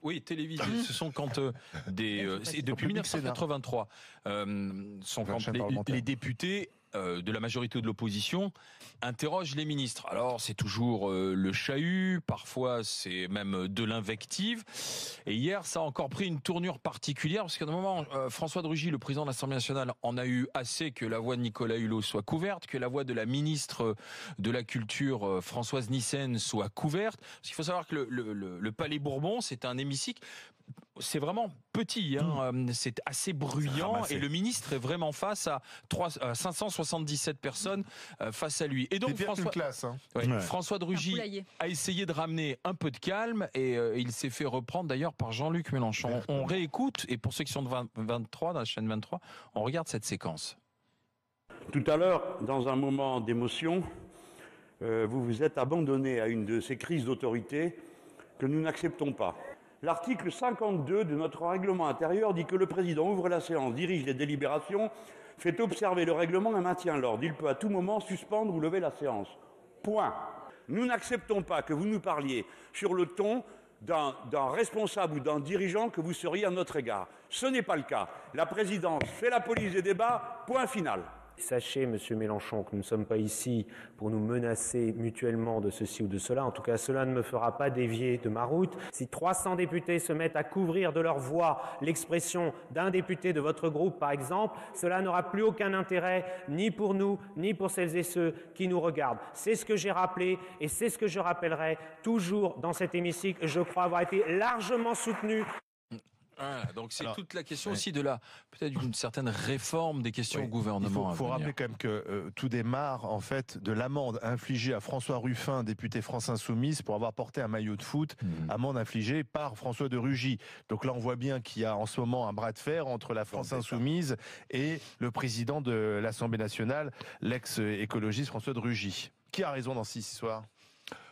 Oui, télévisés. Ce sont quand depuis 1983, sont quand les députés de la majorité ou de l'opposition interrogent les ministres. Alors c'est toujours le chahut, parfois c'est même de l'invective. Et hier, ça a encore pris une tournure particulière parce qu'à un moment, François de Rugy, le président de l'Assemblée nationale, en a eu assez que la voix de Nicolas Hulot soit couverte, que la voix de la ministre de la Culture, Françoise Nyssen, soit couverte. Parce qu'il faut savoir que le Palais Bourbon, c'est un hémicycle. C'est vraiment petit, c'est assez bruyant et le ministre est vraiment face à 577 personnes face à lui. Et donc François de Rugy a essayé de ramener un peu de calme et il s'est fait reprendre d'ailleurs par Jean-Luc Mélenchon. On réécoute et pour ceux qui sont de 23, dans la chaîne 23, on regarde cette séquence. Tout à l'heure, dans un moment d'émotion, vous vous êtes abandonné à une de ces crises d'autorité que nous n'acceptons pas. L'article 52 de notre règlement intérieur dit que le président ouvre la séance, dirige les délibérations, fait observer le règlement et maintient l'ordre. Il peut à tout moment suspendre ou lever la séance. Point. Nous n'acceptons pas que vous nous parliez sur le ton d'un responsable ou d'un dirigeant que vous seriez à notre égard. Ce n'est pas le cas. La présidence fait la police des débats, point final. Sachez, Monsieur Mélenchon, que nous ne sommes pas ici pour nous menacer mutuellement de ceci ou de cela. En tout cas, cela ne me fera pas dévier de ma route. Si 300 députés se mettent à couvrir de leur voix l'expression d'un député de votre groupe, par exemple, cela n'aura plus aucun intérêt, ni pour nous, ni pour celles et ceux qui nous regardent. C'est ce que j'ai rappelé et c'est ce que je rappellerai toujours dans cet hémicycle. Je crois avoir été largement soutenu. Donc c'est toute la question aussi de peut-être d'une certaine réforme des questions au gouvernement. Il faut rappeler quand même que tout démarre en fait de l'amende infligée à François Ruffin, député France Insoumise, pour avoir porté un maillot de foot, amende infligée par François de Rugy. Donc là on voit bien qu'il y a en ce moment un bras de fer entre la France Insoumise et le président de l'Assemblée nationale, l'ex-écologiste François de Rugy. Qui a raison dans cette histoire ?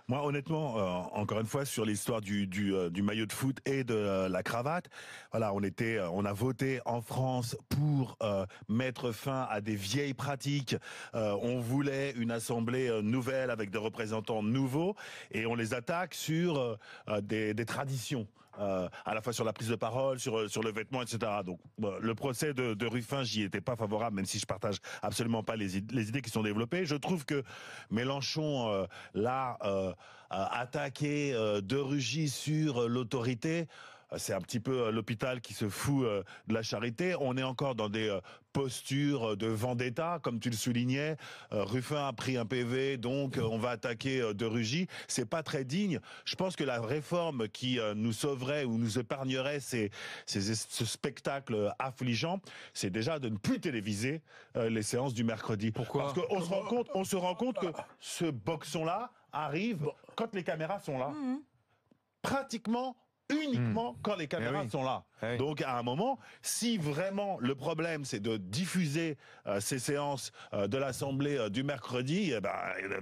Moi, honnêtement, encore une fois, sur l'histoire du maillot de foot et de la cravate, voilà, on a voté en France pour mettre fin à des vieilles pratiques. On voulait une assemblée nouvelle avec des représentants nouveaux, et on les attaque sur des traditions. À la fois sur la prise de parole, sur le vêtement, etc. Donc le procès de Ruffin, j'y étais pas favorable, même si je partage absolument pas les idées qui sont développées. Je trouve que Mélenchon l'a attaqué de Rugy sur l'autorité. C'est un petit peu l'hôpital qui se fout de la charité. On est encore dans des postures de vendetta, comme tu le soulignais. Ruffin a pris un PV, donc on va attaquer de Rugy. C'est pas très digne. Je pense que la réforme qui nous sauverait ou nous épargnerait ce spectacle affligeant, c'est déjà de ne plus téléviser les séances du mercredi. Pourquoi ? Parce qu'on se rend compte que ce boxon-là arrive quand les caméras sont là. Pratiquement uniquement quand les caméras sont là. Donc à un moment, si vraiment le problème c'est de diffuser ces séances de l'Assemblée du mercredi,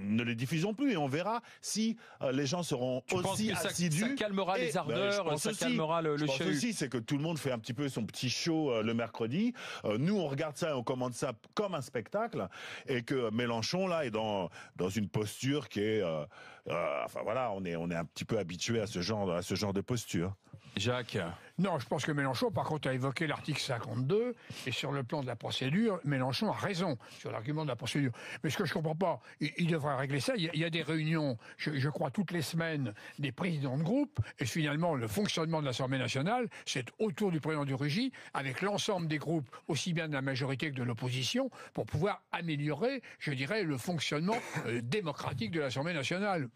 ne les diffusons plus et on verra si les gens seront aussi assidus. Ça calmera les ardeurs, ça calmera le chahut. Je pense aussi, c'est que tout le monde fait un petit peu son petit show le mercredi. Nous, on regarde ça et on commande ça comme un spectacle, et que Mélenchon là est dans une posture qui est, enfin voilà, on est un petit peu habitué à ce genre de posture. Jacques. Non, je pense que Mélenchon, par contre, a évoqué l'article 52, et sur le plan de la procédure, Mélenchon a raison sur l'argument de la procédure. Mais ce que je comprends pas, il devrait régler ça. Il y a des réunions, je crois, toutes les semaines, des présidents de groupe, et finalement, le fonctionnement de l'Assemblée nationale, c'est autour du président du Rugy, avec l'ensemble des groupes, aussi bien de la majorité que de l'opposition, pour pouvoir améliorer, je dirais, le fonctionnement démocratique de l'Assemblée nationale.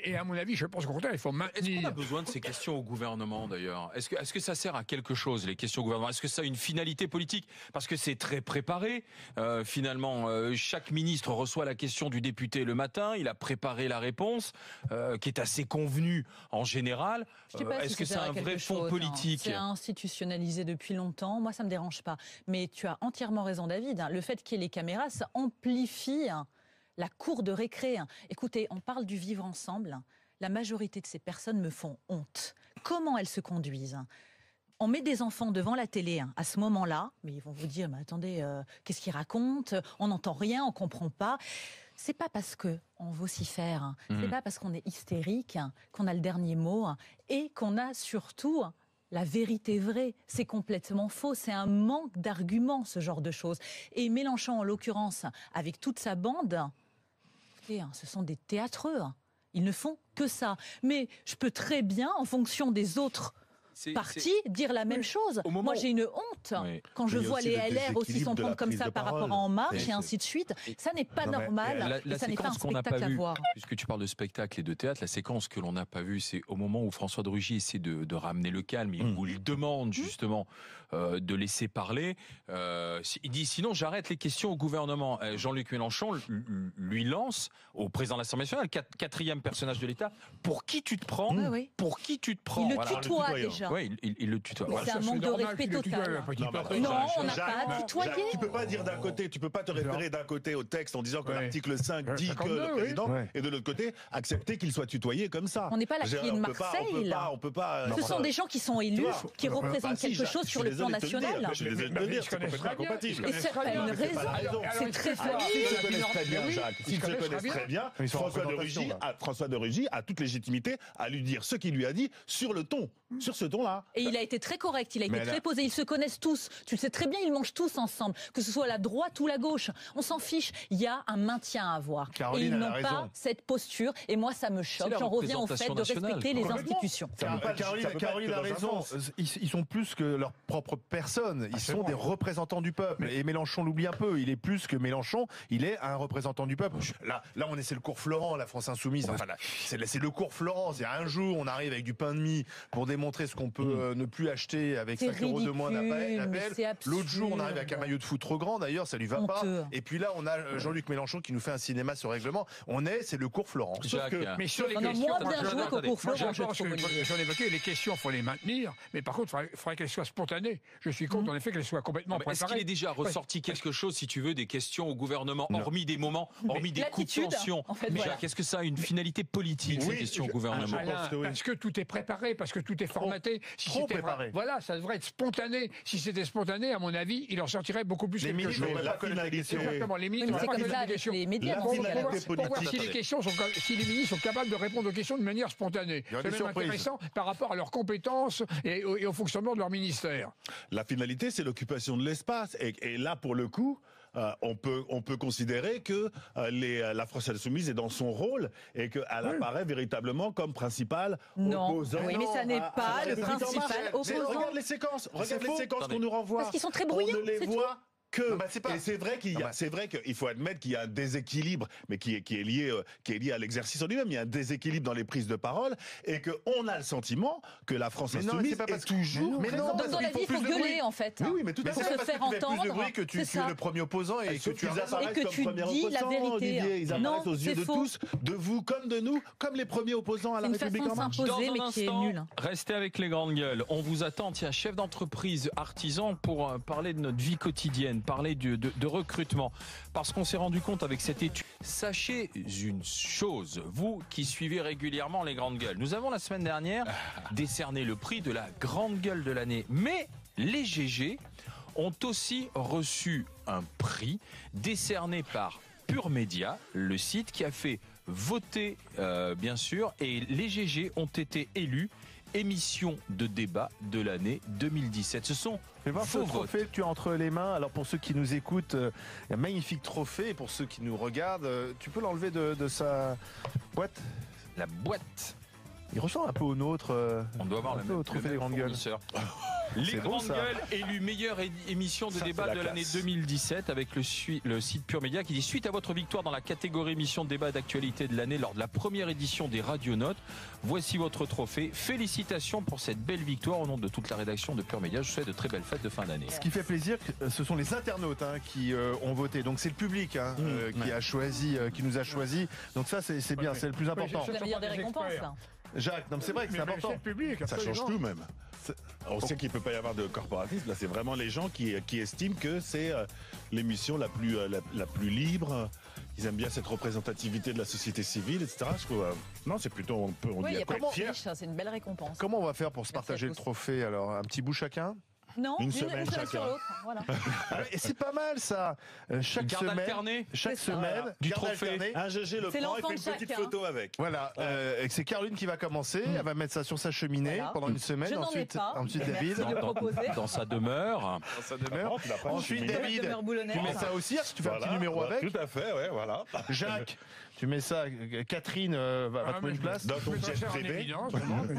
Et à mon avis, je pense qu'au contraire, il faut maintenir... Est-ce qu'on a besoin de ces questions au gouvernement d'ailleurs ? Est-ce que ça sert à quelque chose, les questions au gouvernement ? Est-ce que ça a une finalité politique ? Parce que c'est très préparé. Finalement, chaque ministre reçoit la question du député le matin, il a préparé la réponse, qui est assez convenue en général. Est-ce que c'est un vrai fond politique ? C'est institutionnalisé depuis longtemps. Moi, ça me dérange pas. Mais tu as entièrement raison, David. Le fait qu'il y ait les caméras, ça amplifie la cour de récré. Écoutez, on parle du vivre ensemble. La majorité de ces personnes me font honte. Comment elles se conduisent ? On met des enfants devant la télé à ce moment-là, mais ils vont vous dire, mais attendez, qu'est-ce qu'ils racontent ? On n'entend rien, on ne comprend pas. c'est pas parce qu'on vocifère, c'est pas parce qu'on est hystérique qu'on a le dernier mot et qu'on a surtout la vérité vraie. C'est complètement faux. C'est un manque d'arguments, ce genre de choses. Et Mélenchon, en l'occurrence, avec toute sa bande, écoutez, ce sont des théâtreux. Ils ne font que ça. Mais je peux très bien, en fonction des autres partis, dire la même chose. Moi, j'ai une honte quand je vois les LR aussi s'en prendre comme ça par rapport à En Marche et ainsi de suite. Ça n'est pas normal. La ça n'est pas un séquence qu'on n'a pas spectacle à vue, voir. puisque tu parles de spectacle et de théâtre, la séquence que l'on n'a pas vue, c'est au moment où François de Rugy essaie de ramener le calme, où il demande justement de laisser parler. Il dit sinon j'arrête les questions au gouvernement. Jean-Luc Mélenchon lui lance au président de l'Assemblée nationale, quatrième personnage de l'État, pour qui tu te prends? Pour qui tu te prends? Il le tutoie déjà. Oui, il le tutoie. C'est un manque de respect total. Non, on n'a pas tutoyé. Tu peux pas dire d'un côté, tu peux pas te référer d'un côté au texte en disant que l'article 5 dit que le président, et de l'autre côté, accepter qu'il soit tutoyé comme ça. On n'est pas la criée de Marseille, là. On peut pas. Ce sont des gens qui sont élus, qui représentent quelque chose sur le plan national. Je suis désolé de le dire, c'est complètement incompatible. Et c'est pas une raison. C'est très fort. S'ils se connaissent très bien, Jacques, s'ils se connaissent très bien, François de Rugy a toute légitimité à lui dire ce qu'il lui a dit sur le ton, sur ce ton-là. Et il a été très correct, il a été très posé, ils se connaissent tous. Tu le sais très bien, ils mangent tous ensemble, que ce soit la droite ou la gauche. On s'en fiche, il y a un maintien à avoir. Caroline, et ils n'ont pas cette posture, et moi ça me choque. J'en reviens au fait de respecter les institutions. Caroline a raison, ils sont plus que leur propre personne, ils sont des représentants du peuple. Et Mélenchon l'oublie un peu, il est plus que Mélenchon, il est un représentant du peuple. Là on est, c'est le cours Florent, la France Insoumise. Enfin, c'est le cours Florent. C'est un jour, on arrive avec du pain de mie pour démontrer ce qu'on peut ne plus acheter avec 5 € de moins d'appel. L'autre jour, on arrive avec un maillot de foot trop grand, d'ailleurs, ça lui va pas. Et puis là, on a Jean-Luc Mélenchon qui nous fait un cinéma sur règlement. C'est le cours Florent. Mais sur les questions, moins bien joué qu'au cours Florent, je pense trouve. J'en évoquais, les questions, il faut les maintenir. Mais par contre, il faudrait qu'elles soient spontanées. Je suis contre, en effet, qu'elles soient complètement préparées. Est-ce qu'il est déjà ressorti quelque chose, si tu veux, des questions au gouvernement, hormis des moments, hormis des coups de tension? Jacques, est-ce que ça a une finalité politique, ces questions au gouvernement? Parce que tout est préparé, parce que tout est formaté. Trop préparé. Voilà, ça devrait être spontané. Si c'était spontané, à mon avis, il en sortirait beaucoup plus quelque chose. Exactement, les ministres. C'est comme ça avec les médias. Pour voir si les ministres sont capables de répondre aux questions de manière spontanée. C'est même intéressant par rapport à leurs compétences et au fonctionnement de leur ministère. La finalité, c'est l'occupation de l'espace. Et là, pour le coup, on peut considérer que la France Insoumise est dans son rôle et qu'elle apparaît véritablement comme principale opposant. Oui, mais ça n'est pas le principal opposant. Regarde les séquences qu'on nous renvoie. Parce qu'ils sont très bruyants, On ne les c'est voit que. Et c'est vrai qu'il faut admettre qu'il y a un déséquilibre, mais qui est lié à l'exercice en lui-même. Il y a un déséquilibre dans les prises de parole et qu'on a le sentiment que la France Insoumise est toujours. Donc dans la vie, il faut gueuler en fait. Oui, mais tout à fait. Faut se faire entendre. Plus de bruit que tu es le premier opposant et que tu dis la vérité. Ils apparaissent aux yeux de tous, de vous comme de nous, comme les premiers opposants à la République en marche. Dans un instant, restez avec les grandes gueules. On vous attend, tiens, chef d'entreprise, artisan, pour parler de notre vie quotidienne, parler de recrutement. Parce qu'on s'est rendu compte avec cette étude. Sachez une chose, vous qui suivez régulièrement les grandes gueules. Nous avons la semaine dernière décerné le prix de la grande gueule de l'année. Mais les GG ont aussi reçu un prix décerné par Pure Média, le site qui a fait voter, bien sûr, et les GG ont été élus émission de débat de l'année 2017. Ce sont ce trophée que tu as entre les mains. Alors pour ceux qui nous écoutent, un magnifique trophée. Et pour ceux qui nous regardent, tu peux l'enlever de sa boîte. La boîte. Il ressemble un peu au nôtre. On doit avoir au trophée des grandes gueules. Les grandes gueules élues meilleure émission de débat de l'année 2017 avec le site Pure Média qui dit: suite à votre victoire dans la catégorie émission de débat d'actualité de l'année lors de la première édition des Radionautes, voici votre trophée. Félicitations pour cette belle victoire au nom de toute la rédaction de Pure Média. Je vous souhaite de très belles fêtes de fin d'année. Ce qui fait plaisir, ce sont les internautes qui ont voté. Donc c'est le public qui a choisi, qui nous a choisi. Donc ça c'est bien, c'est le plus important. C'est la meilleure des récompenses. Jacques, non, c'est vrai que c'est important. Ça change tout même. On sait qu'il ne peut pas y avoir de corporatisme. Là, c'est vraiment les gens qui estiment que c'est l'émission la plus libre. Ils aiment bien cette représentativité de la société civile, etc. Je trouve, non, c'est plutôt, on dit à quoi être fier. C'est une belle récompense. Comment on va faire pour se partager le trophée? Alors, un petit bout chacun? Non, Une une semaine sur chacun. l'autre. Voilà. Et c'est pas mal ça. Chaque Garde semaine, alternée. chaque C'est ça. semaine, du Garde trophée. alternée. Un GG le C'est prend et l'enfant fait une de petite chacun. photo avec. Voilà, et c'est Caroline qui va commencer. Elle va mettre ça sur sa cheminée Voilà. pendant une semaine. Je n'en ai ensuite, pas. ensuite Merci David. de le proposer. Dans sa demeure. Dans sa demeure. Tu l'as pas Ensuite cheminée. David, Demeure boulonnaise. tu mets ça aussi. Tu fais un petit Voilà, numéro voilà, avec. Tout à fait, ouais, voilà. Jacques, tu mets ça. Catherine va Ah, trouver mais une place. Dans ton je mettrai jet ça en privé. évidence, vraiment, mais-